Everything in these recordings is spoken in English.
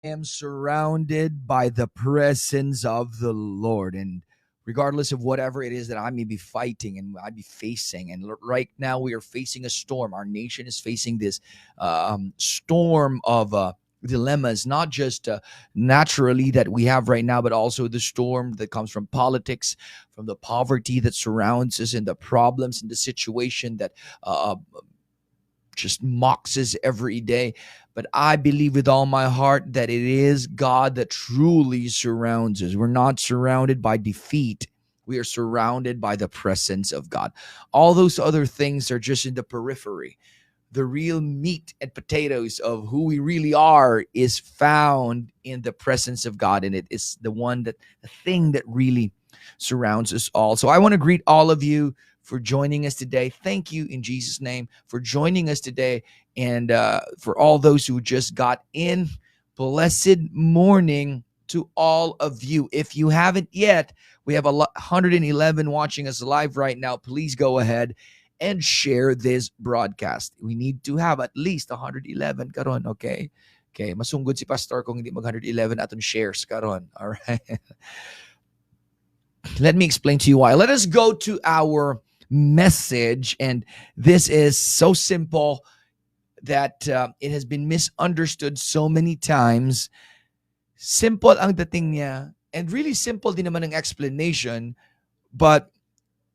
am surrounded by the presence of the Lord. And regardless of whatever it is that I may be fighting and I'd be facing, and right now we are facing a storm. Our nation is facing this storm of dilemmas, not just naturally that we have right now, but also the storm that comes from politics, from the poverty that surrounds us, and the problems and the situation that just mocks us every day. But I believe with all my heart that it is God that truly surrounds us. We're not surrounded by defeat. We are surrounded by the presence of God. All those other things are just in the periphery. The real meat and potatoes of who we really are is found in the presence of God. And it is the thing that really surrounds us all. So I want to greet all of you for joining us today. Thank you in Jesus' name for joining us today. And for all those who just got in, blessed morning to all of you. If you haven't yet, we have 111 watching us live right now. Please go ahead and share this broadcast. We need to have at least 111 karon, okay? Okay, masungod si Pastor kung hindi mag 111 aton shares karon. All right. Let me explain to you why. Let us go to our message, and this is so simple that it has been misunderstood so many times. Simple ang dating niya, and really simple din naman ang explanation, but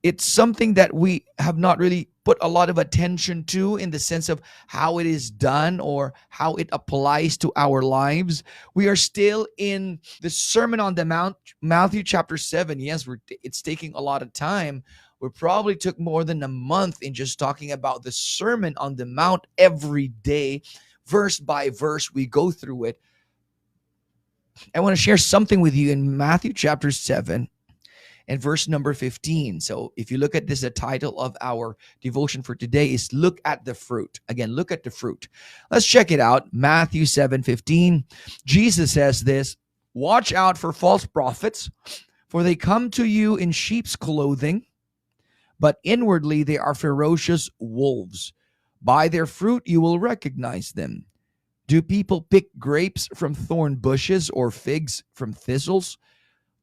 it's something that we have not really put a lot of attention to in the sense of how it is done or how it applies to our lives. We are still in the Sermon on the Mount, Matthew chapter 7. Yes, it's taking a lot of time. We probably took more than a month in just talking about the Sermon on the Mount every day, verse by verse. We go through it. I want to share something with you in Matthew chapter 7 and verse number 15. So if you look at this, the title of our devotion for today is Look at the Fruit. Again, look at the fruit. Let's check it out. Matthew 7:15. Jesus says this, "Watch out for false prophets, for they come to you in sheep's clothing, but inwardly they are ferocious wolves. By their fruit you will recognize them. Do people pick grapes from thorn bushes or figs from thistles?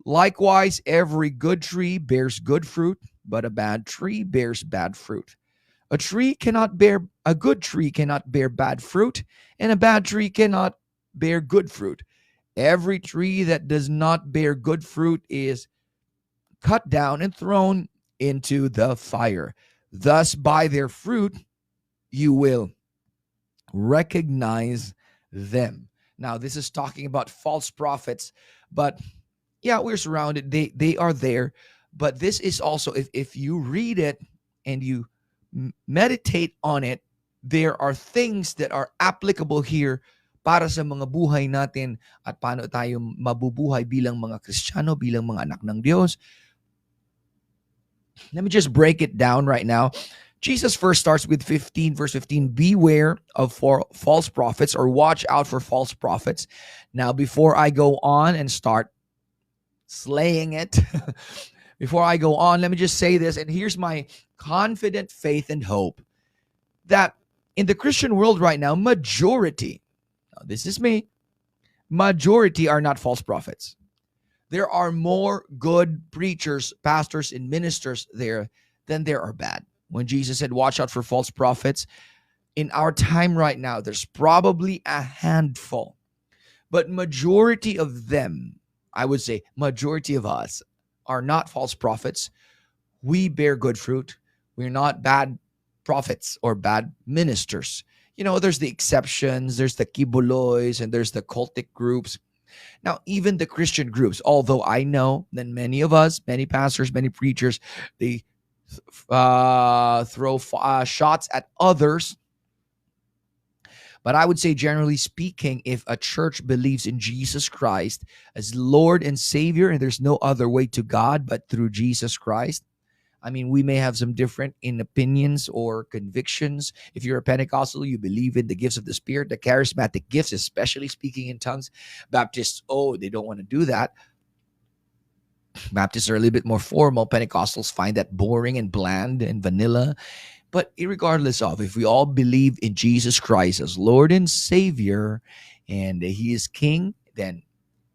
Likewise, every good tree bears good fruit, but a bad tree bears bad fruit. A good tree cannot bear bad fruit, and a bad tree cannot bear good fruit. Every tree that does not bear good fruit is cut down and thrown into the fire. Thus, by their fruit, you will recognize them." Now, this is talking about false prophets, but yeah, we're surrounded. They are there. But this is also, if you read it and you meditate on it, there are things that are applicable here para sa mga buhay natin at paano tayo mabubuhay bilang mga Kristiyano, bilang mga anak ng Diyos. Let me just break it down right now. Jesus first starts with verse 15, beware of false prophets, or watch out for false prophets. Now, before I go on and start slaying it, before I go on, let me just say this, and here's my confident faith and hope that in the Christian world right now, majority, now this is me, majority are not false prophets. There are more good preachers, pastors, and ministers there than there are bad. When Jesus said, watch out for false prophets, in our time right now, there's probably a handful. But majority of them, I would say majority of us, are not false prophets. We bear good fruit. We're not bad prophets or bad ministers. You know, there's the exceptions. There's the kibuloys and there's the cultic groups. Now, even the Christian groups, although I know that many of us, many pastors, many preachers, they throw shots at others. But I would say, generally speaking, if a church believes in Jesus Christ as Lord and Savior, and there's no other way to God but through Jesus Christ, I mean, we may have some different in opinions or convictions. If you're a Pentecostal, you believe in the gifts of the Spirit, the charismatic gifts, especially speaking in tongues. Baptists, they don't want to do that. Baptists are a little bit more formal. Pentecostals find that boring and bland and vanilla. But regardless of, if we all believe in Jesus Christ as Lord and Savior, and he is king, then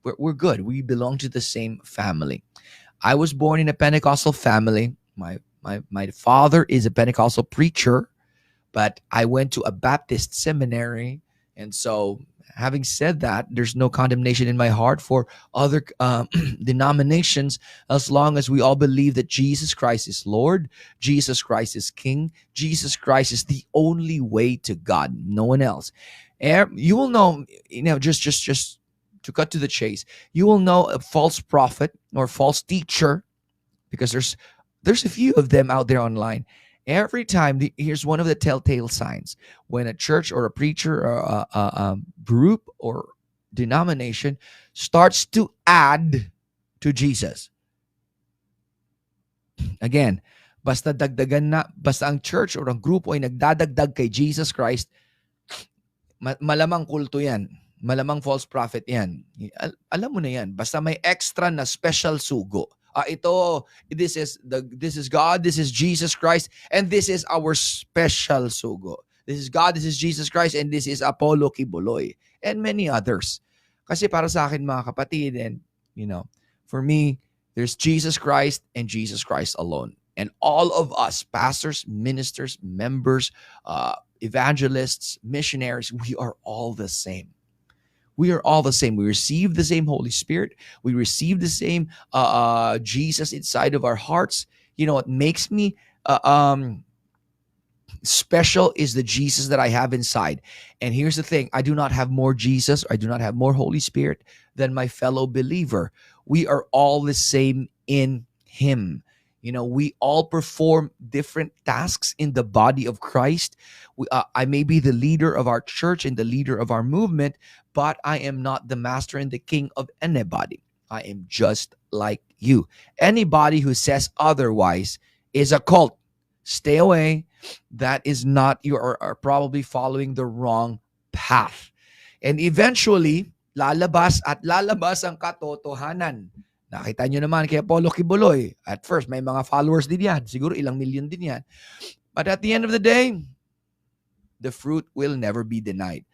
we're good. We belong to the same family. I was born in a Pentecostal family. My father is a Pentecostal preacher, but I went to a Baptist seminary. And so, having said that, there's no condemnation in my heart for other denominations, as long as we all believe that Jesus Christ is Lord, Jesus Christ is King, Jesus Christ is the only way to God, no one else. You will know, just to cut to the chase, you will know a false prophet or false teacher, because there's a few of them out there online. Every time, here's one of the telltale signs: when a church or a preacher or a group or denomination starts to add to Jesus. Again, basta ang church or ang grupo ay nagdadagdag kay Jesus Christ, malamang kulto yan. Malamang false prophet yan. Alam mo na yan. Basta may extra na special sugo. This is God, this is Jesus Christ, and this is our special sugo. This is God, this is Jesus Christ, and this is Apollo Kibuloy, and many others. Kasi para sa akin, mga kapatid, and for me, there's Jesus Christ and Jesus Christ alone. And all of us, pastors, ministers, members, evangelists, missionaries, we are all the same. We are all the same. We receive the same Holy Spirit. We receive the same Jesus inside of our hearts. What makes me special is the Jesus that I have inside. And here's the thing: I do not have more Jesus, I do not have more Holy Spirit than my fellow believer. We are all the same in Him. We all perform different tasks in the body of Christ. I may be the leader of our church and the leader of our movement, but I am not the master and the king of anybody. I am just like you. Anybody who says otherwise is a cult. Stay away. That is not, you are probably following the wrong path. And eventually, lalabas ang katotohanan. Nakita nyo naman kay Apollo Kibuloy. At first, may mga followers din yan. Siguro ilang million din yan. But at the end of the day, the fruit will never be denied.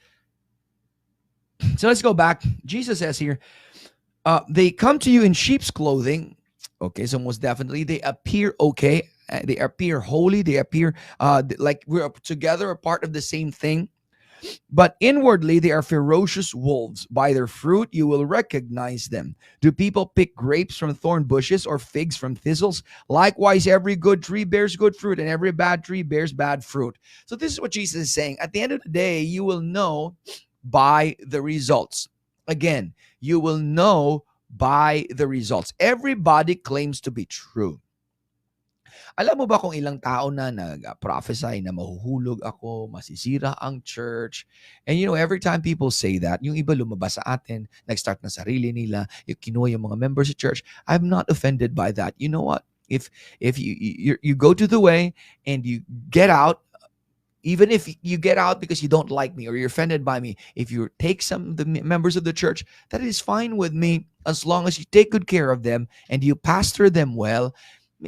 So let's go back. Jesus says here, they come to you in sheep's clothing. Okay, so most definitely, they appear okay. They appear holy. They appear like we're together, a part of the same thing. But inwardly, they are ferocious wolves. By their fruit, you will recognize them. Do people pick grapes from thorn bushes or figs from thistles? Likewise, every good tree bears good fruit, and every bad tree bears bad fruit. So this is what Jesus is saying. At the end of the day, you will know by the results. Again, you will know by the results. Everybody claims to be true. Alam mo ba kung ilang tao na nag-prophesy na mahuhulog ako, masisira ang church? And every time people say that, yung iba lumabas sa atin, nag-start na sarili nila, yung kinuha yung mga members sa church. I'm not offended by that. You know what? If you go to the way and you get out, even if you get out because you don't like me or you're offended by me, if you take some of the members of the church, that is fine with me, as long as you take good care of them and you pastor them well.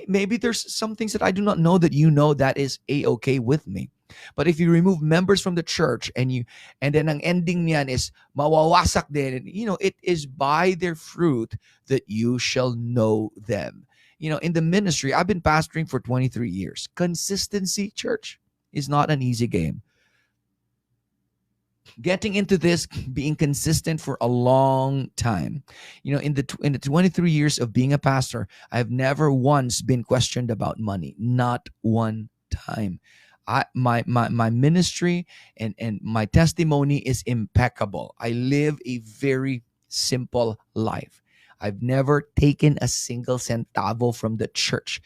Maybe there's some things that I do not know that that is a-okay with me. But if you remove members from the church and then ang ending niyan is mawawasak din, it is by their fruit that you shall know them. In the ministry, I've been pastoring for 23 years. Consistency, church, is not an easy game. Getting into this, being consistent for a long time. In the 23 years of being a pastor, I've never once been questioned about money. Not one time. My ministry and my testimony is impeccable. I live a very simple life. I've never taken a single centavo from the church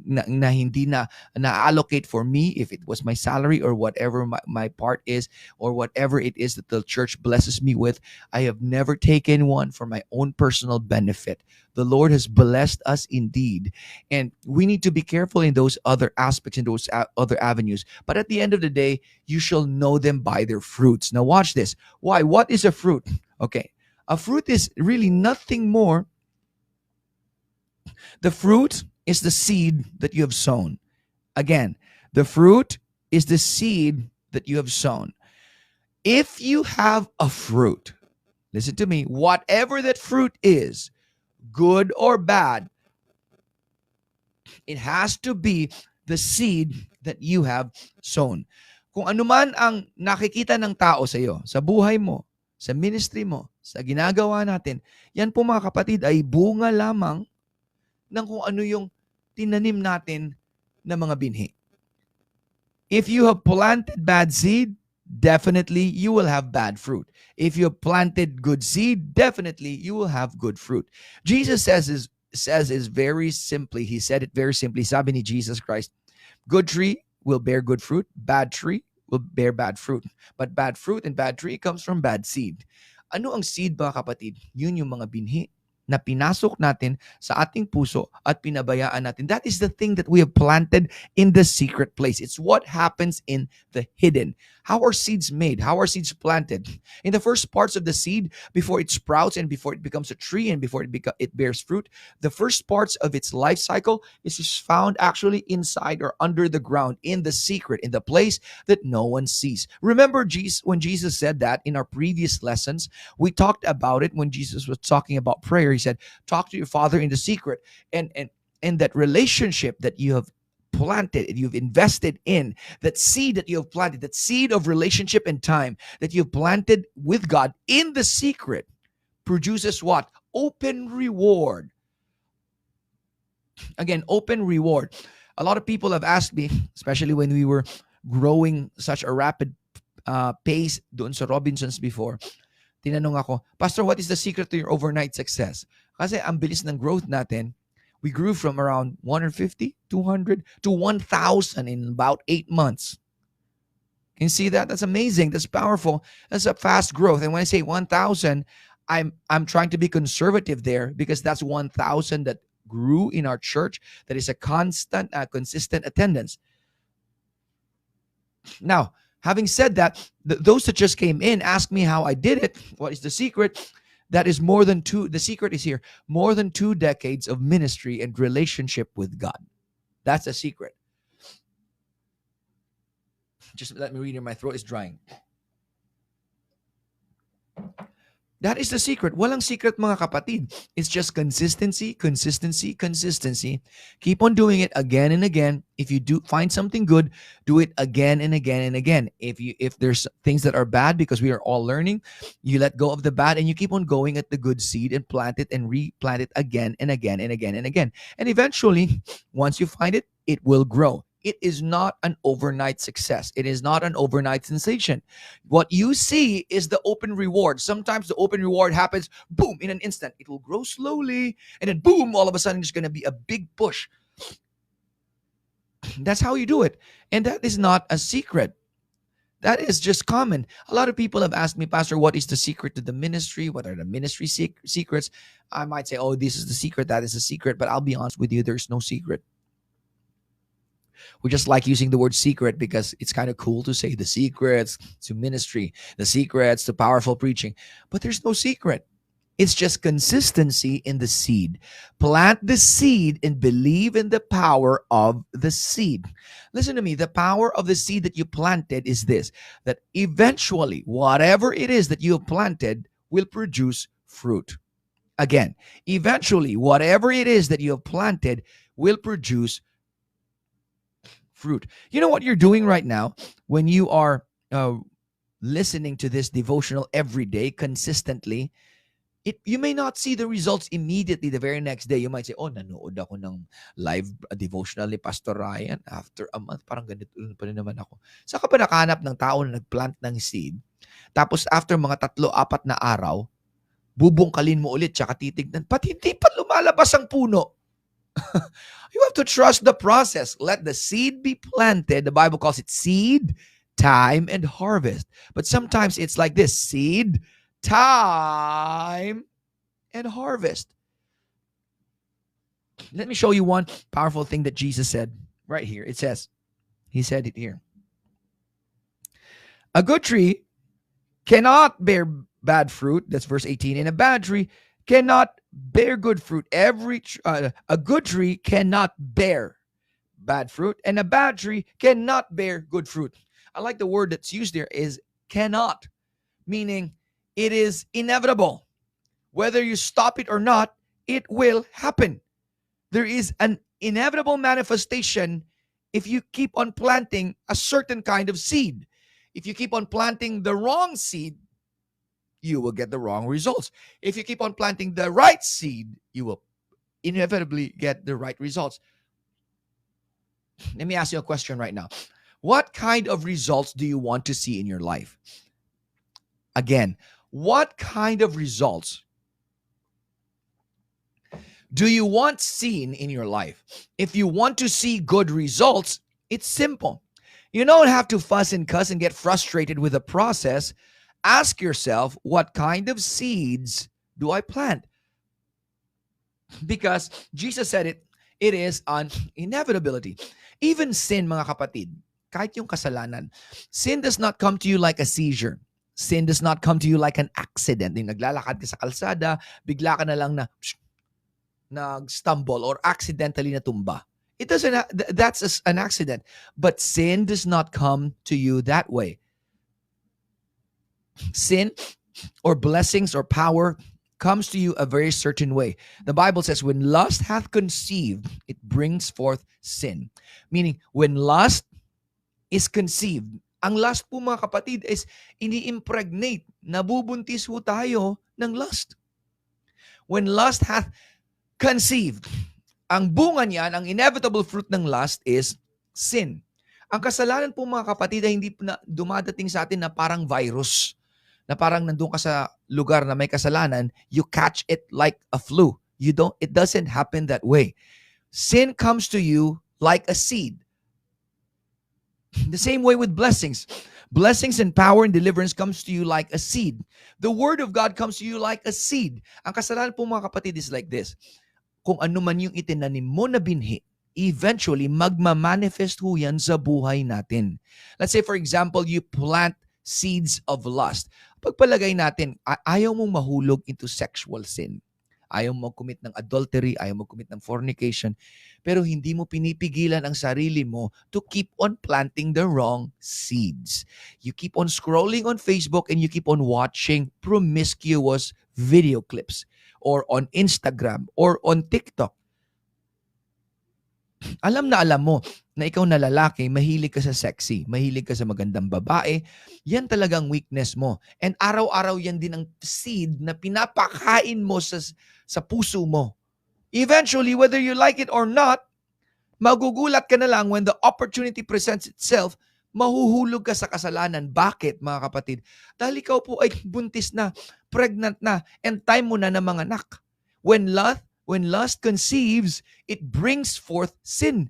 na hindi na allocate for me, if it was my salary or whatever my part is, or whatever it is that the church blesses me with. I have never taken one for my own personal benefit. The Lord has blessed us indeed. And we need to be careful in those other aspects, in those other avenues. But at the end of the day, you shall know them by their fruits. Now watch this. Why? What is a fruit? Okay. A fruit is really nothing more. The fruit is the seed that you have sown. Again, the fruit is the seed that you have sown. If you have a fruit, listen to me, whatever that fruit is, good or bad, it has to be the seed that you have sown. Kung ano man ang nakikita ng tao sa iyo, sa buhay mo, sa ministry mo, sa ginagawa natin, yan po mga kapatid ay bunga lamang ng kung ano yung tinanim natin na mga binhi. If you have planted bad seed, definitely you will have bad fruit. If you have planted good seed, definitely you will have good fruit. Jesus says is very simply, he said it very simply, sabi ni Jesus Christ, good tree will bear good fruit, bad tree will bear bad fruit. But bad fruit and bad tree comes from bad seed. Ano ang seed mga kapatid? Yun yung mga binhi na pinasok natin sa ating puso at pinabayaan natin. That is the thing that we have planted in the secret place. It's what happens in the hidden. How are seeds made? How are seeds planted? In the first parts of the seed, before it sprouts and before it becomes a tree and before it bears fruit, the first parts of its life cycle is just found actually inside or under the ground, in the secret, in the place that no one sees. Remember when Jesus said that in our previous lessons, we talked about it when Jesus was talking about prayer. He said, talk to your Father in the secret. And that relationship that you have planted, you've invested in, that seed that you have planted, that seed of relationship and time that you've planted with God in the secret produces what? Open reward. Again, open reward. A lot of people have asked me, especially when we were growing such a rapid pace doon sa Robinsons before, tinanong ako, Pastor, what is the secret to your overnight success? Kasi ang bilis ng growth natin, we grew from around 150, 200 to 1,000 in about 8 months. Can you see that? That's amazing. That's powerful. That's a fast growth. And when I say 1,000, I'm trying to be conservative there because that's 1,000 that grew in our church. That is a constant, consistent attendance. Now, having said that, those that just came in asked me how I did it. What is the secret? That is the secret is here, more than 2 decades of ministry and relationship with God. That's the secret. Just let me read it. My throat is drying. That is the secret. Walang secret mga kapatid. It's just consistency, consistency, consistency. Keep on doing it again and again. If you do find something good, do it again and again and again. If there's things that are bad, because we are all learning, you let go of the bad and you keep on going at the good seed and plant it and replant it again and again and again and again. And eventually, once you find it, it will grow. It is not an overnight success. It is not an overnight sensation. What you see is the open reward. Sometimes the open reward happens, boom, in an instant. It will grow slowly, and then boom, all of a sudden, there's going to be a big push. That's how you do it. And that is not a secret. That is just common. A lot of people have asked me, Pastor, what is the secret to the ministry? What are the ministry secrets? I might say, oh, this is the secret, that is the secret. But I'll be honest with you, there's no secret. We just like using the word secret because it's kind of cool to say the secrets to ministry, the secrets to powerful preaching. But there's no secret. It's just consistency in the seed. Plant the seed and believe in the power of the seed. Listen to me. The power of the seed that you planted is this, that eventually, whatever it is that you have planted will produce fruit. Again, eventually, whatever it is that you have planted will produce fruit. You know what you're doing right now when you are listening to this devotional every day consistently? You may not see the results immediately the very next day. You might say, oh, nanood ako ng live devotional ni Pastor Ryan. After a month, parang ganito pa rin naman ako. Saka pa nakahanap ng tao na nagplant ng seed. Tapos after mga 3-4 na araw, bubungkalin mo ulit tsaka titignan. Pati hindi pa lumalabas ang puno. You have to trust the process. Let the seed be planted. The Bible calls it seed, time, and harvest. But sometimes it's like this: seed, time, and harvest. Let me show you one powerful thing that Jesus said right here. It says, he said it here. A good tree cannot bear bad fruit. That's verse 18. And a bad tree cannot bear good fruit. A good tree cannot bear bad fruit, and a bad tree cannot bear good fruit. I like the word that's used there is cannot, meaning it is inevitable. Whether you stop it or not, it will happen. There is an inevitable manifestation if you keep on planting a certain kind of seed. If you keep on planting the wrong seed, you will get the wrong results. If you keep on planting the right seed, you will inevitably get the right results. Let me ask you a question right now. What kind of results do you want to see in your life? Again, what kind of results do you want seen in your life? If you want to see good results, it's simple. You don't have to fuss and cuss and get frustrated with the process. Ask yourself, what kind of seeds do I plant? Because Jesus said it is an inevitability. Even sin, mga kapatid, kahit yung kasalanan, sin does not come to you like a seizure. Sin does not come to you like an accident. Yung naglalakad ka sa kalsada, bigla ka na lang na nag-stumble or accidentally natumba. It doesn't. That's an accident. But sin does not come to you that way. Sin or blessings or power comes to you a very certain way. The Bible says, when lust hath conceived, it brings forth sin. Meaning, when lust is conceived, ang lust po mga kapatid is ini-impregnate. Nabubuntis po tayo ng lust. When lust hath conceived, ang bunga niyan, ang inevitable fruit ng lust is sin. Ang kasalanan po mga kapatid ay hindi na dumadating sa atin na parang virus. Na parang nandun ka sa lugar na may kasalanan, you catch it like a flu. It doesn't happen that way. Sin comes to you like a seed. The same way with blessings. Blessings and power and deliverance comes to you like a seed. The word of God comes to you like a seed. Ang kasalanan po mga kapatid is like this. Kung ano man yung itinanim mo na binhi, eventually magmamanifest ho yan sa buhay natin. Let's say for example, you plant seeds of lust. Pagpalagay natin, ayaw mong mahulog into sexual sin. Ayaw mo commit ng adultery, ayaw mo commit ng fornication, pero hindi mo pinipigilan ang sarili mo to keep on planting the wrong seeds. You keep on scrolling on Facebook and you keep on watching promiscuous video clips or on Instagram or on TikTok. Alam mo na ikaw na lalaki, mahilig ka sa sexy, mahilig ka sa magandang babae, yan talagang weakness mo. And araw-araw yan din ang seed na pinapakain mo sa puso mo. Eventually, whether you like it or not, magugulat ka na lang when the opportunity presents itself, mahuhulog ka sa kasalanan. Bakit, mga kapatid? Dahil ikaw po ay buntis na, pregnant na, and time mo na na mga anak. When lust conceives, it brings forth sin.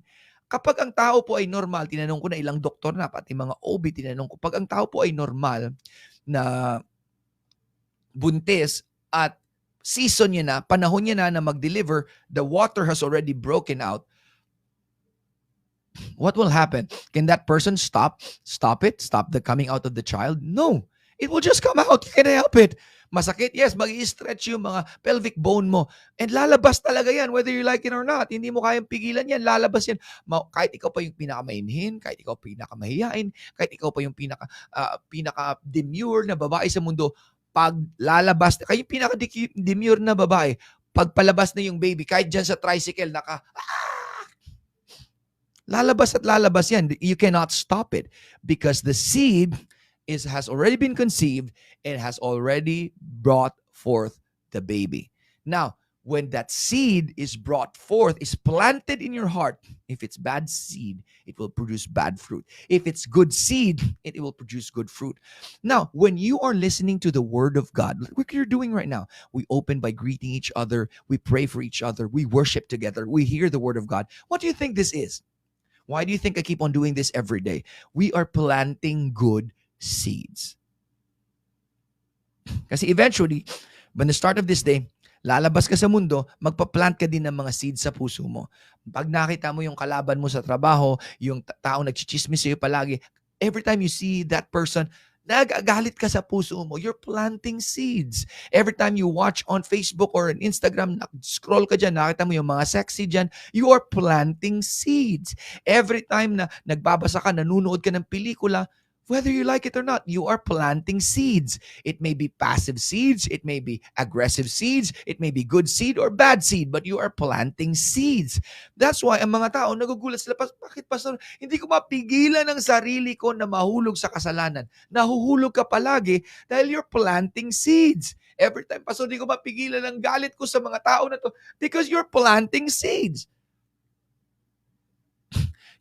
Kapag ang tao po ay normal, tinanong ko na ilang doktor na, pati mga OB, tinanong ko, pag ang tao po ay normal na buntis at season niya na, panahon niya na mag-deliver, the water has already broken out, what will happen? Can that person stop it? Stop the coming out of the child? No. It will just come out. You can't help it. Masakit? Yes, mag-i-stretch yung mga pelvic bone mo. And lalabas talaga yan, whether you like it or not. Hindi mo kayang pigilan yan, lalabas yan. Kahit ikaw pa yung pinakamainhin, kahit ikaw pinakamahiyain, kahit ikaw pa yung pinaka-demure na babae sa mundo, pag lalabas, kayo yung pinaka-demure na babae, pag palabas na yung baby, kahit dyan sa tricycle, lalabas at lalabas yan. You cannot stop it because the seed has already been conceived and has already brought forth the baby. Now, when that seed is brought forth, is planted in your heart, if it's bad seed, it will produce bad fruit. If it's good seed, it will produce good fruit. Now, when you are listening to the word of God, like what you're doing right now, we open by greeting each other, we pray for each other, we worship together, we hear the word of God. What do you think this is? Why do you think I keep on doing this every day? We are planting good seeds. Kasi eventually, by the start of this day, lalabas ka sa mundo, magpa-plant ka din ng mga seeds sa puso mo. Pag nakita mo yung kalaban mo sa trabaho, yung taong nagchichismis sa'yo palagi, every time you see that person, nagagalit ka sa puso mo, you're planting seeds. Every time you watch on Facebook or on Instagram, scroll ka dyan, nakita mo yung mga sexy dyan, you are planting seeds. Every time na nagbabasa ka, nanonood ka ng pelikula, Whether you like it or not, you are planting seeds. It may be passive seeds, it may be aggressive seeds, it may be good seed or bad seed, but you are planting seeds. That's why ang mga tao nagugulat sila, bakit pastor, hindi ko mapigilan ang sarili ko na mahulog sa kasalanan. Nahuhulog ka palagi dahil you're planting seeds. Every time, pastor, hindi ko mapigilan ang galit ko sa mga tao na to because you're planting seeds.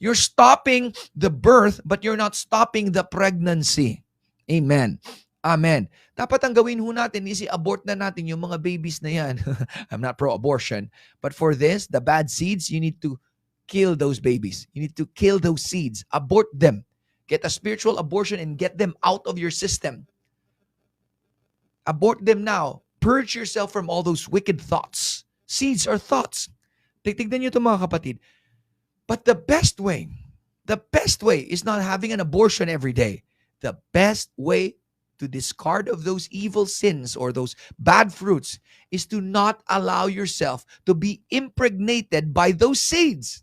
You're stopping the birth, but you're not stopping the pregnancy. Amen. Amen. Dapat ang gawin ho natin is i-abort na natin yung mga babies na yan. I'm not pro-abortion. But for this, the bad seeds, you need to kill those babies. You need to kill those seeds. Abort them. Get a spiritual abortion and get them out of your system. Abort them now. Purge yourself from all those wicked thoughts. Seeds are thoughts. Tignan nyo ito mga kapatid. But the best way is not having an abortion every day. The best way to discard of those evil sins or those bad fruits is to not allow yourself to be impregnated by those seeds.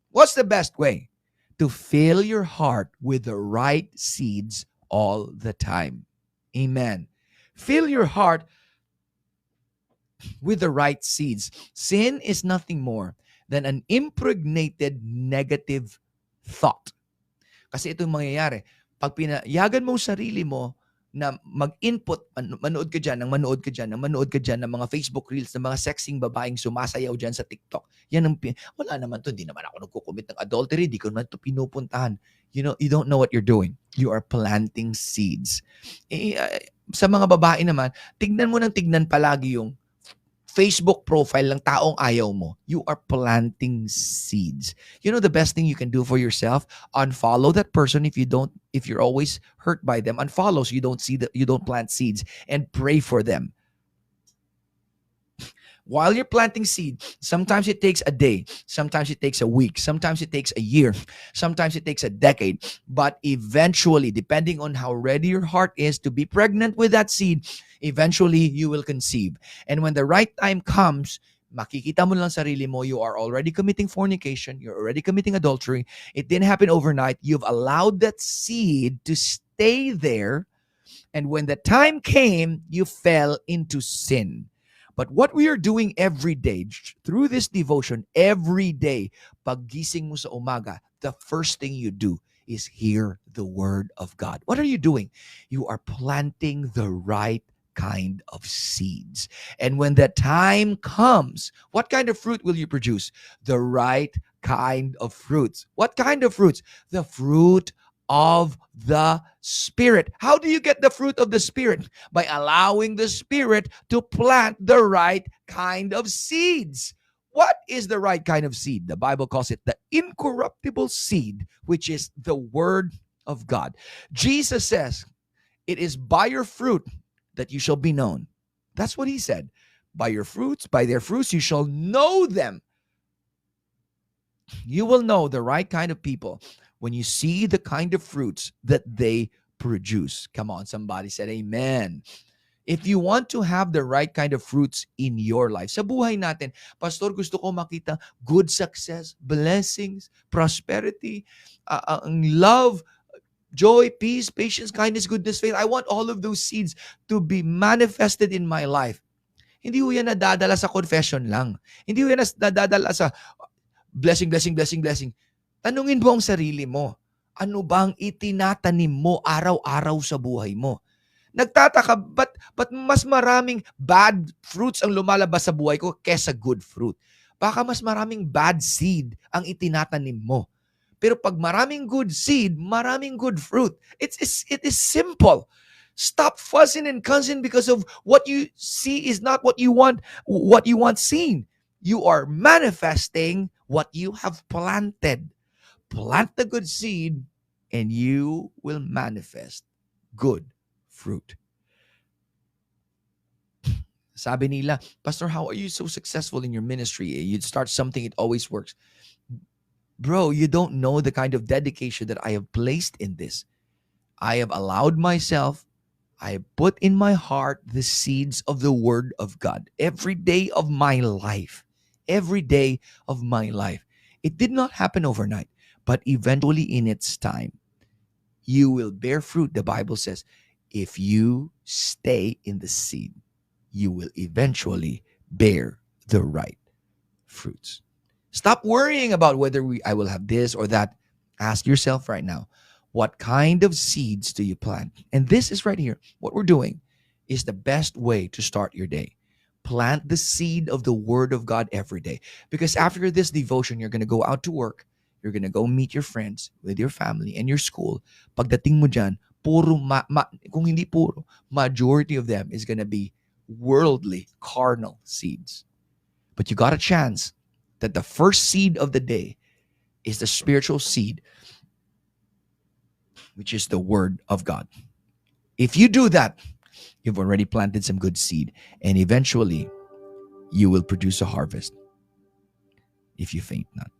What's the best way? To fill your heart with the right seeds all the time. Amen. Fill your heart with the right seeds. Sin is nothing more than an impregnated negative thought. Kasi ito yung mangyayari. Pag pinayagan mo sarili mo na mag-input, manood ka dyan, manood ka dyan ng mga Facebook Reels, ng mga sexing babaeng sumasayaw dyan sa TikTok. Yan ang, wala naman to, hindi naman ako nagkukumit ng adultery, di ko naman to pinupuntahan. You don't know what you're doing. You are planting seeds. Sa mga babae naman, tignan mo ng tignan palagi yung Facebook profile ng taong ayaw mo. You are planting seeds. You know the best thing you can do for yourself? Unfollow that person if you're always hurt by them. Unfollow so you don't plant seeds, and pray for them. While you're planting seed, sometimes it takes a day, sometimes it takes a week, sometimes it takes a year, sometimes it takes a decade. But eventually, depending on how ready your heart is to be pregnant with that seed, eventually you will conceive. And when the right time comes, makikita mo lang sarili mo, you are already committing fornication, you're already committing adultery. It didn't happen overnight. You've allowed that seed to stay there. And when the time came, you fell into sin. But what we are doing every day, through this devotion, every day, paggising mo sa umaga, the first thing you do is hear the word of God. What are you doing? You are planting the right kind of seeds. And when the time comes, what kind of fruit will you produce? The right kind of fruits. What kind of fruits? The fruit of the Spirit. How do you get the fruit of the Spirit? By allowing the Spirit to plant the right kind of seeds. What is the right kind of seed? The Bible calls it the incorruptible seed, which is the Word of God. Jesus says, it is by your fruit that you shall be known. That's what he said. By your fruits, by their fruits, you shall know them. You will know the right kind of people when you see the kind of fruits that they produce. Come on, somebody said amen. If you want to have the right kind of fruits in your life, sa buhay natin, Pastor, gusto ko makita good success, blessings, prosperity, love, joy, peace, patience, kindness, goodness, faith. I want all of those seeds to be manifested in my life. Hindi ho yan nadadala sa confession lang. Hindi ho yan nadadala sa blessing, blessing, blessing, blessing. Tanungin mo ang sarili mo. Ano bang itinatanim mo araw-araw sa buhay mo? Nagtataka, but mas maraming bad fruits ang lumalabas sa buhay ko kesa good fruit? Baka mas maraming bad seed ang itinatanim mo. Pero pag maraming good seed, maraming good fruit. It is simple. Stop fussing and cussing because of what you see is not what you want seen. You are manifesting what you have planted. Plant the good seed and you will manifest good fruit. Sabi nila, Pastor, how are you so successful in your ministry? You start something, it always works. Bro, you don't know the kind of dedication that I have placed in this. I have allowed myself, I put in my heart the seeds of the Word of God every day of my life. Every day of my life. It did not happen overnight, but eventually in its time, you will bear fruit. The Bible says, if you stay in the seed, you will eventually bear the right fruits. Stop worrying about whether I will have this or that. Ask yourself right now, what kind of seeds do you plant? And this is right here. What we're doing is the best way to start your day. Plant the seed of the Word of God every day. Because after this devotion, you're going to go out to work. You're going to go meet your friends, with your family, and your school. Pagdating mo dyan, kung hindi puro, majority of them is going to be worldly, carnal seeds. But you got a chance that the first seed of the day is the spiritual seed, which is the Word of God. If you do that, you've already planted some good seed, and eventually you will produce a harvest if you faint not.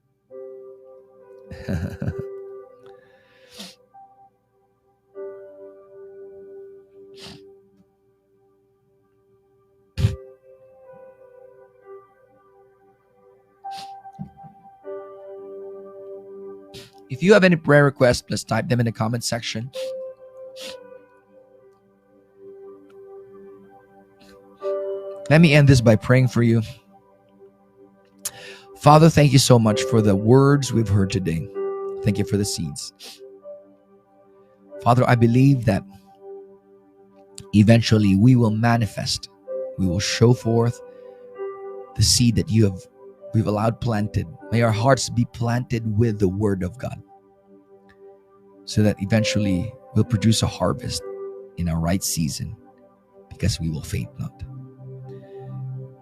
If you have any prayer requests, please type them in the comment section. Let me end this by praying for you. Father, thank you so much for the words we've heard today. Thank you for the seeds. Father, I believe that eventually we will manifest. We will show forth the seed that we've allowed planted. May our hearts be planted with the Word of God, so that eventually we'll produce a harvest in our right season, because we will faint not.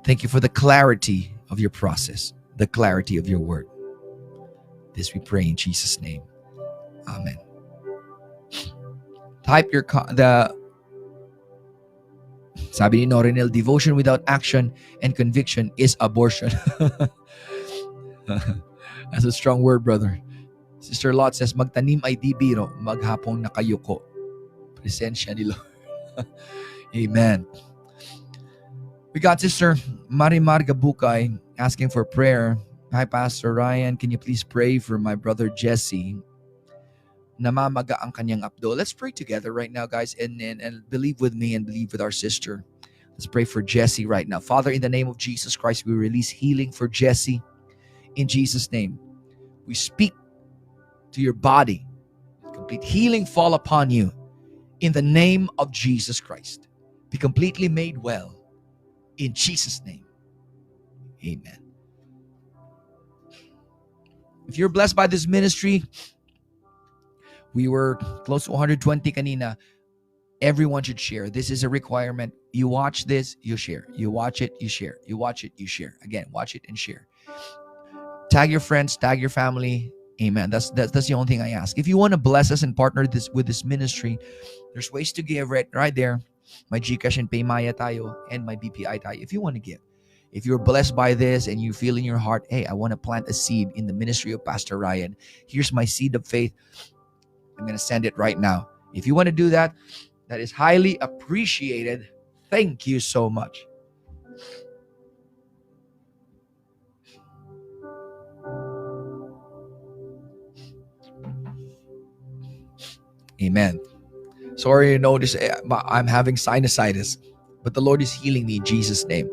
Thank you for the clarity of your process, the clarity of your word. This we pray in Jesus' name. Amen. Type sabi ni Norinel, devotion without action and conviction is abortion. That's a strong word, brother. Sister Lot says, magtanim ay di biro, maghapong nakayuko. Presensya ni Lord. Amen. We got Sister Marimar Gabukay asking for prayer. Hi, Pastor Ryan. Can you please pray for my brother Jesse? Namamaga ang kanyang abdo. Let's pray together right now, guys, and believe with me and believe with our sister. Let's pray for Jesse right now. Father, in the name of Jesus Christ, we release healing for Jesse. In Jesus' name, we speak to your body. Complete healing fall upon you. In the name of Jesus Christ, be completely made well. In Jesus' name, amen. If you're blessed by this ministry, we were close to 120 kanina. Everyone should share. This is a requirement. You watch this, you share. You watch it, you share. You watch it, you share. Again, watch it and share. Tag your friends, tag your family. Amen. That's the only thing I ask. If you want to bless us and partner with this ministry, there's ways to give right there. My GCash and Paymaya tayo, and my BPI tayo. If you want to give, if you're blessed by this and you feel in your heart, hey, I want to plant a seed in the ministry of Pastor Ryan. Here's my seed of faith. I'm going to send it right now. If you want to do that, that is highly appreciated. Thank you so much. Amen. Sorry, you notice I'm having sinusitis, but the Lord is healing me in Jesus' name.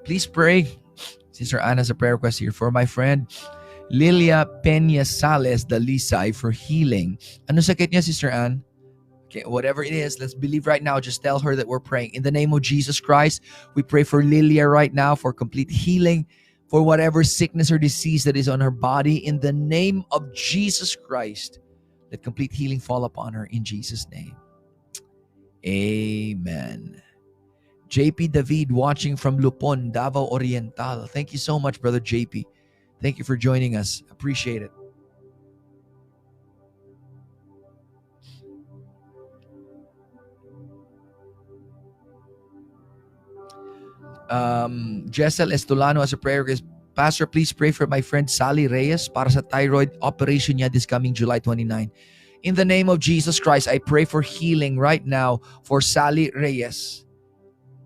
Please pray. Sister Anna has a prayer request here for my friend Lilia Peña Sales Dalisay for healing. Ano sakit niya, Sister Ann? Okay, whatever it is, let's believe right now. Just tell her that we're praying. In the name of Jesus Christ, we pray for Lilia right now for complete healing for whatever sickness or disease that is on her body. In the name of Jesus Christ, let complete healing fall upon her in Jesus' name. Amen. JP David watching from Lupon, Davao Oriental. Thank you so much, Brother JP. Thank you for joining us. Appreciate it. Jessel Estolano has a prayer request. Pastor, please pray for my friend Sally Reyes para sa thyroid operation niya this coming July 29. In the name of Jesus Christ, I pray for healing right now for Sally Reyes.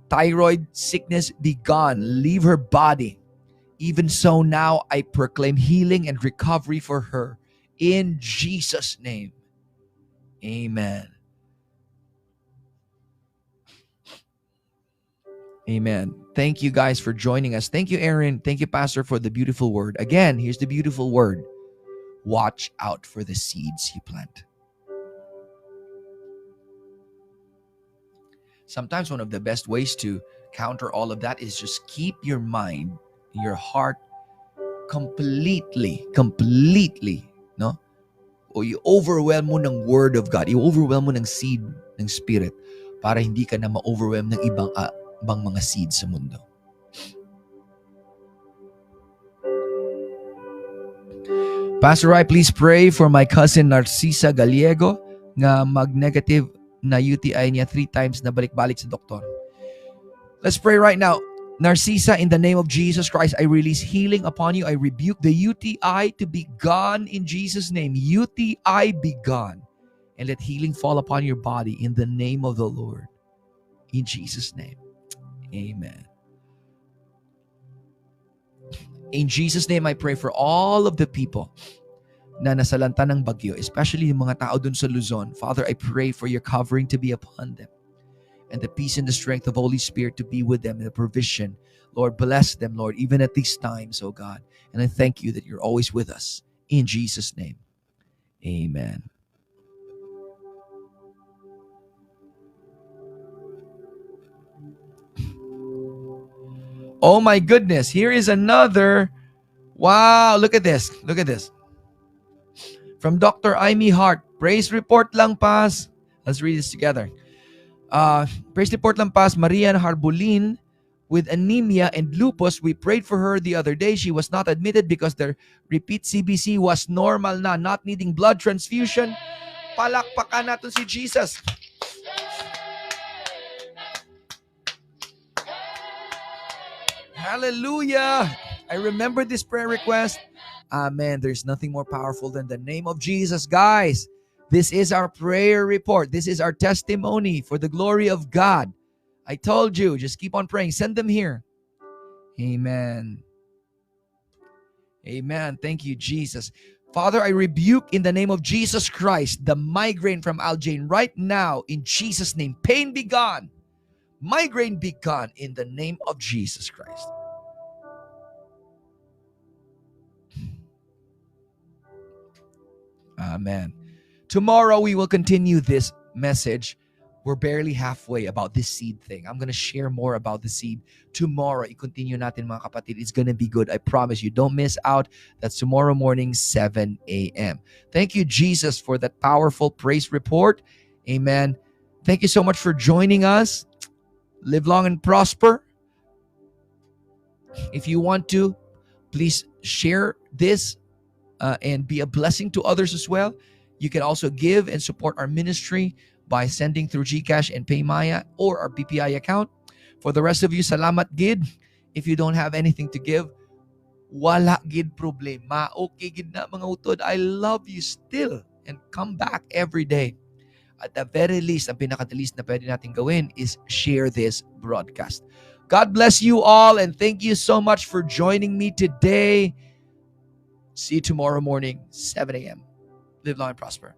Thyroid sickness be gone. Leave her body. Even so, now I proclaim healing and recovery for her. In Jesus' name, amen. Amen. Thank you guys for joining us. Thank you, Aaron. Thank you, Pastor, for the beautiful word. Again, here's the beautiful word. Watch out for the seeds you plant. Sometimes one of the best ways to counter all of that is just keep your mind, your heart completely, no? O i-overwhelm mo ng Word of God, i-overwhelm mo ng seed ng Spirit para hindi ka na ma-overwhelm ng ibang mga seed sa mundo. Pastor Rai, please pray for my cousin Narcisa Gallego nga mag-negative na UTI niya 3 times na balik-balik sa doktor. Let's pray right now. Narcisa, in the name of Jesus Christ, I release healing upon you. I rebuke the UTI to be gone in Jesus' name. UTI be gone. And let healing fall upon your body in the name of the Lord. In Jesus' name. Amen. In Jesus' name, I pray for all of the people na nasalanta ng bagyo, especially yung mga tao dun sa Luzon. Father, I pray for your covering to be upon them. And the peace and the strength of Holy Spirit to be with them, and the provision. Lord, bless them, Lord, even at these times, oh God. And I thank you that you're always with us. In Jesus' name, amen. Oh my goodness, here is another. Wow, look at this. Look at this. From Dr. Amy Hart. Praise report lang, Pas. Let's read this together. Praise report lang, Pas. Marian Harbulin with anemia and lupus. We prayed for her the other day. She was not admitted because the repeat CBC was normal na, not needing blood transfusion. Palakpakan natin si Jesus. Hallelujah. I remember this prayer request. Amen. There's nothing more powerful than the name of Jesus, guys. This is our prayer report. This is our testimony for the glory of God. I told you, just keep on praying. Send them here. Amen. Amen. Thank you, Jesus. Father, I rebuke in the name of Jesus Christ the migraine from Aljane right now in Jesus' name. Pain be gone. Migraine be gone in the name of Jesus Christ. Amen. Tomorrow we will continue this message. We're barely halfway about this seed thing. I'm going to share more about the seed tomorrow. I-continue natin, mga kapatid. It's going to be good. I promise you. Don't miss out. That's tomorrow morning, 7 a.m. Thank you, Jesus, for that powerful praise report. Amen. Thank you so much for joining us. Live long and prosper. If you want to, please share this and be a blessing to others as well. You can also give and support our ministry by sending through GCash and PayMaya or our BPI account. For the rest of you, salamat gid. If you don't have anything to give, wala gid problema. Okay gid na, mga utod. I love you still, and come back every day. At the very least, ang pinaka-least na pwede natin gawin is share this broadcast. God bless you all, and thank you so much for joining me today. See you tomorrow morning, 7 a.m. Live long and prosper.